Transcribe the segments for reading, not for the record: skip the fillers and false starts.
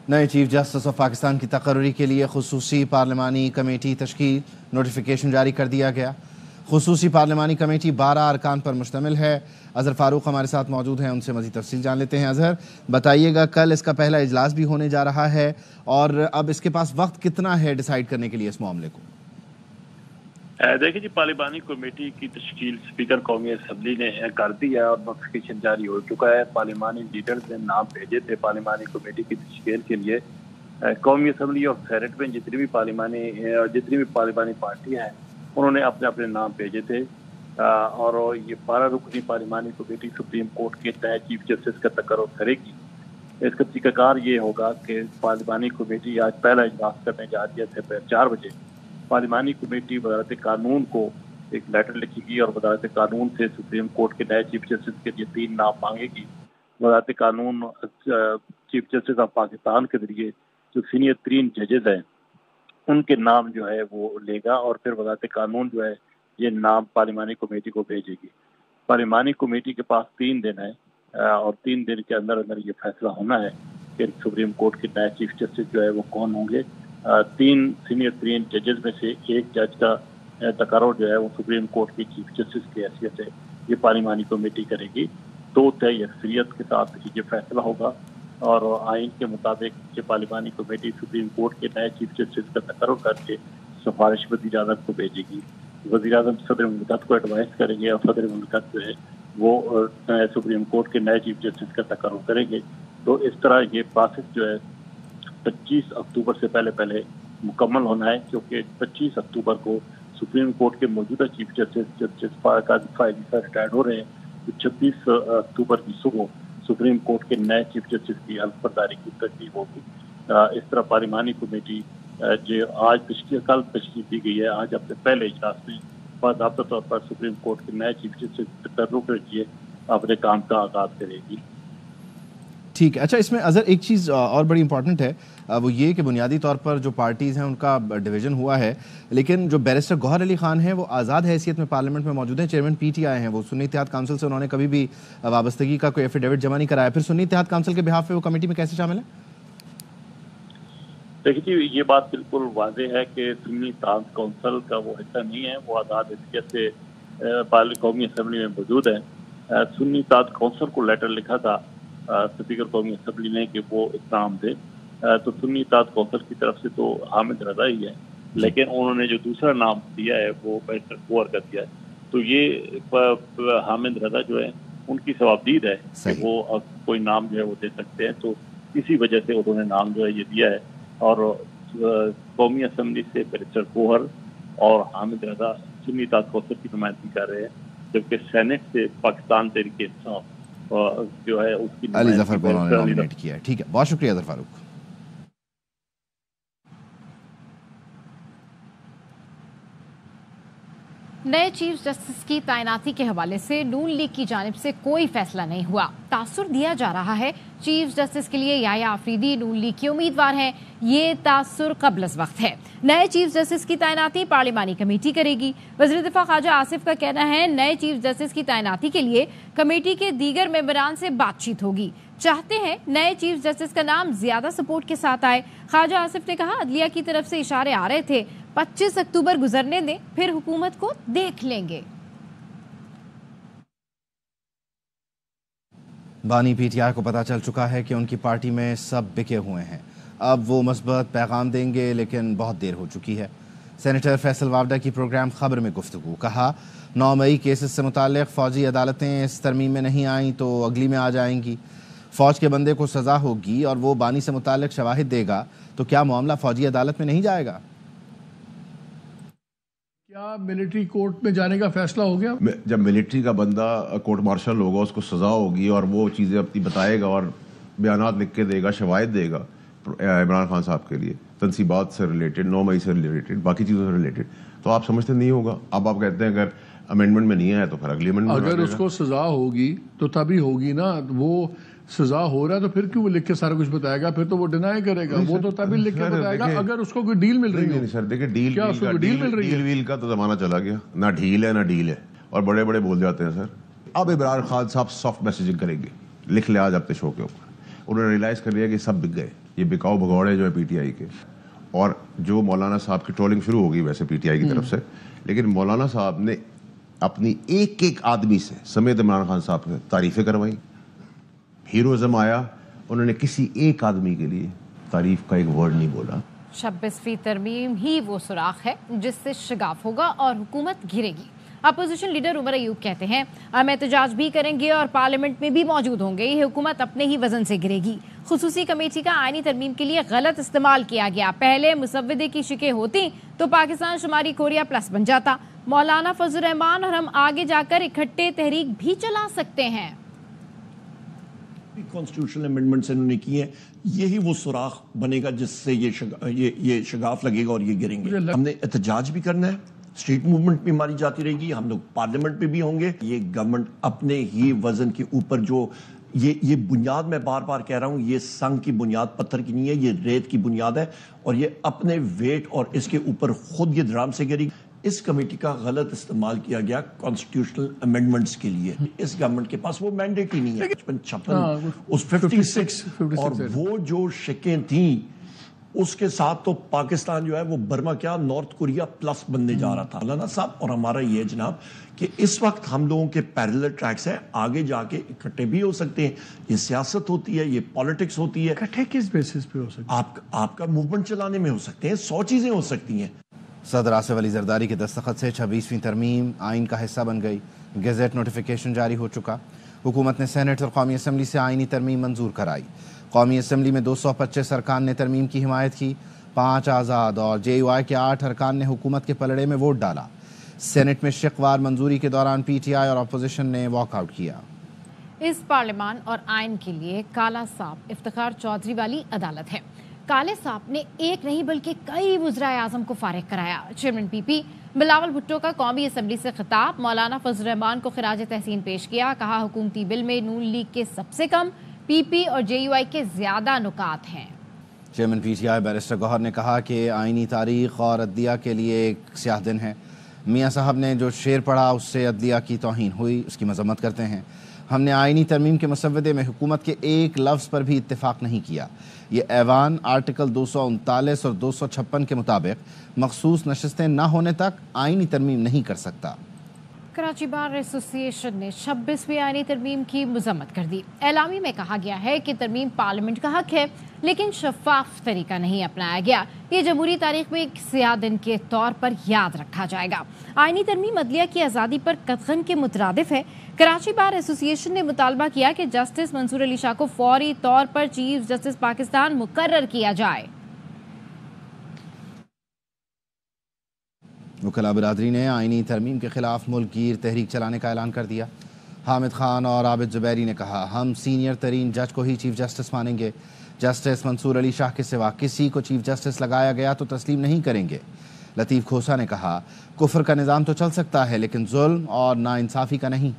نئے chief justice of Pakistan کی تقرری کے لیے خصوصی پارلیمانی کمیٹی تشکیل، نوٹیفیکیشن جاری کر دیا گیا۔ خصوصی پارلیمانی کمیٹی 12 ارکان پر مشتمل ہے۔ اظہر فاروق ہمارے ساتھ موجود ہیں، ان سے مزید تفصیل جان لیتے ہیں۔ اظہر، بتائیے گا کل اس کا پہلا اجلاس بھی ہونے جا رہا ہے اور اب اس کے پاس وقت کتنا ہے ڈیسائیڈ کرنے کے لیے اس معاملے کو؟ دیکھیں جی، پارلیمانی کمیٹی کی تشکیل اسپیکر قومی اسمبلی نے کر دی ہے اور نوٹیفیکیشن جاری ہو چکا ہے۔ پارلیمانی لیڈرز نے نام بھیجے تھے پارلیمانی کمیٹی کی تشکیل کے لیے۔ قومی اسمبلی اور سینٹ میں جتنی بھی پارلیمانی پارٹیاں ہیں انہوں نے اپنے اپنے نام بھیجے تھے اور یہ 12 رکنی پارلیمانی کمیٹی سپریم کورٹ کے نئے چیف جسٹس کا تقرر کرے گی۔ اس کا طریقہ کار یہ ہوگا کہ پارلیمانی کمیٹی آج پہلا اجلاس کرنے جا رہی ہے دوپہر 4 بجے۔ پارلیمانی کمیٹی وزارت قانون کو ایک لیٹر لکھے گی اور وزارت قانون سے سپریم کورٹ کے نئے چیف جسٹس کے لیے 3 نام مانگے گی۔ وزارت قانون چیف جسٹس آف پاکستان کے ذریعے جو سینئر ترین ججز ہیں ان کے نام جو ہے وہ لے گا اور پھر وزارت قانون جو ہے یہ نام پارلیمانی کمیٹی کو بھیجے گی۔ پارلیمانی کمیٹی کے پاس 3 دن ہے اور 3 دن کے اندر یہ فیصلہ ہونا ہے کہ سپریم کورٹ کے نئے چیف جسٹس جو ہے وہ کون ہوں گے۔ 3 سینئر ترین ججز میں سے ایک جج کا تقرر جو ہے وہ سپریم کورٹ کی چیف جسٹس کی حیثیت سے یہ پارلیمانی کمیٹی کرے گی۔ 2 تہائی اکثریت کے ساتھ یہ فیصلہ ہوگا اور آئین کے مطابق یہ پارلیمانی کمیٹی سپریم کورٹ کے نئے چیف جسٹس کا تقرر کر کے سفارش وزیر اعظم کو بھیجے گی۔ وزیر اعظم صدر مملکت کو ایڈوائز کریں گے اور صدر مملکت جو ہے وہ سپریم کورٹ کے نئے چیف جسٹس کا تقرر کریں گے۔ تو اس طرح یہ پروسیس جو ہے 25 اکتوبر سے پہلے مکمل ہونا ہے، کیونکہ 25 اکتوبر کو سپریم کورٹ کے موجودہ چیف جسٹس قاضی فائز عیسیٰ ریٹائرڈ ہو رہے ہیں۔ تو 26 اکتوبر کی صبح سپریم کورٹ کے نئے چیف جسٹس کی حلف برداری کی ترتیب ہوگی۔ اس طرح پارلیمانی کمیٹی جو کل تشکیل دی گئی ہے، آج اپنے پہلے اجلاس میں باضابطہ طور پر سپریم کورٹ کے نئے چیف جسٹس تقرر کے لیے اپنے کام کا آغاز کرے گی۔ ٹھیک ہے۔ اچھا، اس میں اظہر ایک چیز اور بڑی امپورٹنٹ ہے، وہ یہ کہ بنیادی طور پر جو پارٹیز ہیں ان کا ڈویژن ہوا ہے، لیکن جو بیرسٹر گوہر علی خان ہیں وہ آزاد حیثیت میں پارلیمنٹ میں موجود ہیں، چیئرمین پی ٹی آئی ہیں، وہ سنی اتحاد کونسل سے انہوں نے کبھی بھی وابستگی کا کوئی ایفیڈیوٹ جمع نہیں کرایا، پھر سنی اتحاد کونسل کے بہاف پہ وہ کمیٹی میں کیسے شامل ہیں؟ دیکھیے جی، یہ بات بالکل واضح ہے کہ سنی اتحاد کونسل کا وہ حصہ نہیں ہے، وہ آزاد حیثیت سے قومی اسمبلی میں موجود ہے۔ سنی اتحاد کونسل کو لیٹر لکھا تھا اسپیکر قومی اسمبلی نے کہ وہ اقدام دے، تو سنی اتحاد کونسل کی طرف سے تو حامد رضا ہی ہے، لیکن انہوں نے جو دوسرا نام دیا ہے وہ بیرسٹر گوہر کا دیا ہے۔ تو یہ حامد رضا جو ہے ان کی ثوابدید ہے کہ وہ کوئی نام جو ہے وہ دے سکتے ہیں، تو اسی وجہ سے انہوں نے نام جو ہے یہ دیا ہے اور قومی اسمبلی سے بیرسٹر گوہر اور حامد رضا سنی اتحاد کونسل کی نمائندگی کر رہے ہیں، جبکہ سینٹ سے پاکستان تحریک انصاف جو ہے اس کی علی ظفر کو انہوں نے نامینیٹ کیا ہے۔ ٹھیک ہے، بہت شکریہ اظہر فاروق۔ نئے چیف جسٹس کی تعیناتی کے حوالے سے نون لیگ کی جانب سے کوئی فیصلہ نہیں ہوا۔ تاثر دیا جا رہا ہے چیف جسٹس کے لیے یحییٰ آفریدی نون لیگ کے امیدوار ہیں، یہ تاثر قبل از وقت ہے۔ نئے چیف جسٹس کی تعیناتی پارلیمانی کمیٹی کرے گی۔ وزیر دفاع خواجہ آصف کا کہنا ہے نئے چیف جسٹس کی تعیناتی کے لیے کمیٹی کے دیگر ممبران سے بات چیت ہوگی، چاہتے ہیں نئے چیف جسٹس کا نام زیادہ سپورٹ کے ساتھ آئے۔ خواجہ آصف نے کہا عدلیہ کی طرف سے اشارے آ رہے تھے، 25 اکتوبر گزرنے دیں پھر حکومت کو دیکھ لیں گے۔ بانی پی ٹی آئی کو پتہ چل چکا ہے کہ ان کی پارٹی میں سب بکے ہوئے ہیں، اب وہ مثبت پیغام دیں گے لیکن بہت دیر ہو چکی ہے۔ سینیٹر فیصل وافڈہ کی پروگرام خبر میں گفتگو، کہا 9 مئی کیسز سے متعلق فوجی عدالتیں اس ترمیم میں نہیں آئیں تو اگلی میں آ جائیں گی، فوج کے بندے کو سزا ہوگی اور وہ بانی سے متعلق شواہد دے گا تو کیا معاملہ فوجی عدالت میں نہیں جائے گا؟ کیا ملٹری کورٹ میں جانے کا فیصلہ ہو گیا؟ جب ملٹری کا بندہ کورٹ مارشل ہوگا اس کو سزا ہوگی اور وہ چیزیں اپنی بتائے گا اور بیانات لکھ کے دے گا، شواہد دے گا عمران خان صاحب کے لیے تنصیبات سے ریلیٹڈ، 9 مئی سے ریلیٹڈ، باقی چیزوں سے ریلیٹڈ، تو آپ سمجھتے نہیں ہوگا۔ اب آپ کہتے ہیں اگر امینڈمنٹ میں نہیں آیا تو پھر اگلی امینڈمنٹ اگر اس کو سزا ہوگی تو تبھی ہوگی نا، وہ سزا ہو رہا ہے تو پھر کیوں وہ لکھ کے سارا کچھ بتائے گا؟ پھر تو وہ ڈینائی کرے گا، وہ تو تبھی لکھ کے بتائے گا اگر اس کو کوئی ڈیل مل رہی ہے۔ سر دیکھیں، ڈیل مل رہی ہے؟ ڈیل ویل کا تو زمانہ چلا گیا، نہ ڈھیل ہے نہ ڈیل ہے، اور بڑے بڑے بول جاتے ہیں سر۔ اب عمران خان صاحب سافٹ میسیجنگ کریں گے، لکھ لے آج اپنے شو کے اوپر، انہوں نے ریئلائز کر لیا کہ سب بک گئے، یہ بکاؤ بھگوڑے جو ہے پی ٹی آئی کے. اور جو مولانا صاحب کی ٹرولنگ شروع ہو گئی ویسے پی ٹی آئی کی طرف سے، لیکن مولانا صاحب نے اپنی ایک ایک آدمی سے سمیت عمران خان صاحب سے تعریفیں کروائی. ہیروزم آیا، انہوں نے کسی ایک آدمی کے لیے تعریف کا ایک ورڈ نہیں بولا. 26ویں ترمیم ہی وہ سوراخ ہے جس سے شگاف ہوگا اور حکومت گرے گی. اپوزیشن لیڈر عمر ایوب کہتے ہیں ہم احتجاج بھی کریں گے اور پارلیمنٹ میں بھی موجود ہوں گے. یہ حکومت اپنے ہی وزن سے گرے گی. خصوصی کمیٹی کا آئینی ترمیم کے لیے غلط استعمال کیا گیا. پہلے مسودے کی شکیں ہوتی تو پاکستان شمالی کوریا پلس بن جاتا. مولانا فضل الرحمان اور ہم آگے جا کر اکٹھے تحریک بھی چلا سکتے ہیں. کانسٹیٹیوشنل امینڈمنٹس انہوں نے کی ہیں، یہی وہ سوراخ بنے گا جس سے یہ شگاف لگے گا اور یہ گریں گے. ہم نے احتجاج بھی کرنا ہے، اسٹریٹ موومنٹ بھی ماری جاتی رہے گی، ہم لوگ پارلیمنٹ پہ بھی ہوں گے. یہ گورنمنٹ اپنے ہی وزن کے اوپر جو یہ بنیاد، میں بار بار کہہ رہا ہوں، یہ سنگ کی بنیاد پتھر کی نہیں ہے، یہ ریت کی بنیاد ہے اور یہ اپنے ویٹ اور اس کے اوپر خود یہ دھڑام سے گری. اس کمیٹی کا غلط استعمال کیا گیا کانسٹیٹیوشنل امینڈمنٹس کے لیے. اس گورنمنٹ کے پاس وہ مینڈیٹ ہی نہیں ہے. 56 اس 56 اور وہ جو شکیں تھیں اس کے ساتھ تو پاکستان جو ہے وہ برما کیا نارتھ کوریا پلس بننے جا رہا تھا. مولانا صاحب اور ہمارا یہ جناب کہ اس وقت ہم لوگوں کے پیرلل ٹریکس ہیں، آگے جا کے اکٹھے بھی ہو سکتے ہیں. یہ سیاست ہوتی ہے، یہ پالیٹکس ہوتی ہے. اکٹھے کس بیسس پہ ہو سکتے ہیں؟ آپ کا موومنٹ چلانے میں ہو سکتے ہیں، 100 چیزیں ہو سکتی ہیں. صدر آصف علی زرداری کے دستخط سے 26ویں ترمیم آئین کا حصہ بن گئی. گیزٹ نوٹیفیکیشن جاری ہو چکا. حکومت نے سینٹ اور قومی اسمبلی سے آئینی ترمیم منظور کرائی. قومی اسمبلی میں 225 ارکان نے ترمیم کی حمایت کی. 5 آزاد اور جے یو آئی کے 8 ارکان نے حکومت کے پلڑے میں ووٹ ڈالا. سینٹ میں شقوار منظوری کے دوران پی ٹی آئی اور اپوزیشن نے واک آؤٹ کیا. اس پارلیمان اور آئین کے لیے کالا سانپ افتخار چودھری والی عدالت ہے. کالے سانپ نے ایک نہیں بلکہ کئی وزرائے اعظم کو فارغ کرایا. چیئرمین پی پی بلاول بھٹو کا قومی اسمبلی سے خطاب. مولانا فضل الرحمان کو خراج تحسین پیش کیا. کہا حکومتی بل میں نون لیگ کے سب سے کم، پی پی اور جے یو آئی کے زیادہ نکات ہیں. Chairman P T I barrister Gohar نے کہا کہ آئینی تاریخ اور عدلیہ کے لیے ایک سیاہ دن ہے. میاں صاحب نے جو شعر پڑھا اس سے عدلیہ کی توہین ہوئی، اس کی مذمت کرتے ہیں. ہم نے آئینی ترمیم کے مسودے میں حکومت کے ایک لفظ پر بھی اتفاق نہیں کیا. یہ ایوان آرٹیکل 239 اور 256 کے مطابق مخصوص نشستیں نہ ہونے تک آئینی ترمیم نہیں کر سکتا. کراچی بار ایسوسی ایشن نے 26ویں آئینی ترمیم کی مذمت کر دی. اعلامی میں کہا گیا ہے کہ ترمیم پارلیمنٹ کا حق ہے لیکن شفاف طریقہ نہیں اپنایا گیا. یہ جمہوری تاریخ میں ایک سیاہ دن کے طور پر یاد رکھا جائے گا. آئینی ترمیم عدلیہ کی آزادی پر قدغن کے مترادف ہے. کراچی بار ایسوسی ایشن نے مطالبہ کیا کہ جسٹس منصور علی شاہ کو فوری طور پر چیف جسٹس پاکستان مقرر کیا جائے. وکلاء برادری نے آئینی ترمیم کے خلاف ملک گیر تحریک چلانے کا اعلان کر دیا. حامد خان اور عابد زبیری نے کہا ہم سینئر ترین جج کو ہی چیف جسٹس مانیں گے. جسٹس منصور علی شاہ کے سوا کسی کو چیف جسٹس لگایا گیا تو تسلیم نہیں کریں گے. لطیف کھوسا نے کہا کفر کا نظام تو چل سکتا ہے لیکن ظلم اور ناانصافی کا نہیں.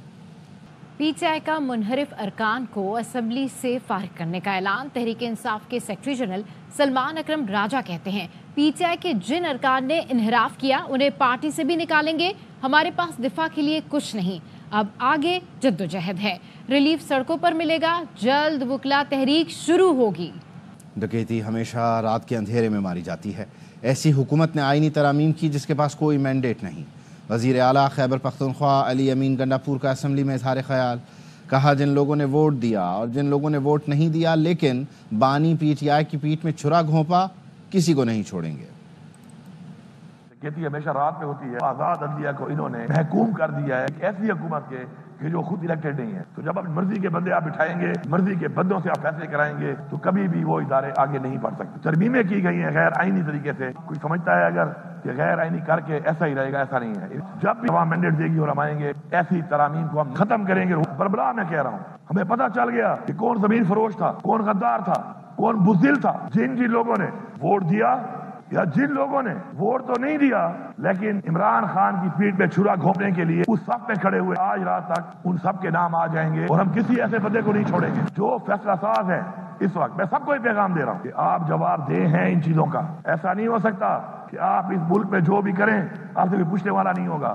پی ٹی آئی کا منحرف ارکان کو اسمبلی سے فارغ کرنے کا اعلان. تحریک انصاف کے سیکرٹری جنرل سلمان اکرم راجہ کہتے ہیں پی ٹی آئی کے جن ارکان نے انحراف کیا انہیں پارٹی سے بھی نکالیں گے. ہمارے پاس دفاع کے لیے کچھ نہیں، اب آگے جدوجہد ہے. ریلیف سڑکوں پر ملے گا، جلد وکلا تحریک شروع ہوگی. ڈکیتی ہمیشہ رات کے اندھیرے میں ماری جاتی ہے. ایسی حکومت نے آئینی ترامیم کی جس کے پاس کوئی مینڈیٹ نہیں. وزیر اعلیٰ خیبر پختونخوا علی امین گنڈاپور کا اسمبلی میں اظہار خیال. کہا جن لوگوں نے ووٹ دیا اور جن لوگوں نے ووٹ نہیں دیا لیکن بانی پی ٹی آئی کی پیٹھ میں چھرا گھونپا، کسی کو نہیں چھوڑیں گے. ڈکیتی ہمیشہ رات میں ہوتی ہے. آزاد عدلیہ کو انہوں نے محکوم کر دیا ہے ایک ایسی حکومت کے کہ جو خود الیکٹڈ نہیں ہے. تو جب اپنی مرضی کے بندے آپ بٹھائیں گے، مرضی کے بندوں سے آپ فیصلے کرائیں گے تو کبھی بھی وہ ادارے آگے نہیں بڑھ سکتے. ترمیمیں کی گئی ہیں غیر آئینی طریقے سے. کوئی سمجھتا ہے اگر کہ غیر آئینی کر کے ایسا ہی رہے گا، ایسا نہیں ہے. جب بھی عوام مینڈیٹ دے گی اور ہم آئیں گے ایسی ترامیم کو ہم ختم کریں گے. بربلا میں کہہ رہا ہوں، ہمیں پتہ چل گیا کہ کون زمین فروش تھا، کون غدار تھا، کون بزدل تھا. جن لوگوں نے ووٹ دیا یا جن لوگوں نے ووٹ تو نہیں دیا لیکن عمران خان کی پیٹھ میں چھرا گھونپنے کے لیے اس سب میں کھڑے ہوئے، آج رات تک ان سب کے نام آ جائیں گے اور ہم کسی ایسے بندے کو نہیں چھوڑیں گے جو فیصلہ ساز ہے. اس وقت میں سب کو یہ پیغام دے رہا ہوں کہ آپ جواب دہ ہیں ان چیزوں کا. ایسا نہیں ہو سکتا کہ آپ اس ملک میں جو بھی کریں آپ سے کوئی پوچھنے والا نہیں ہوگا.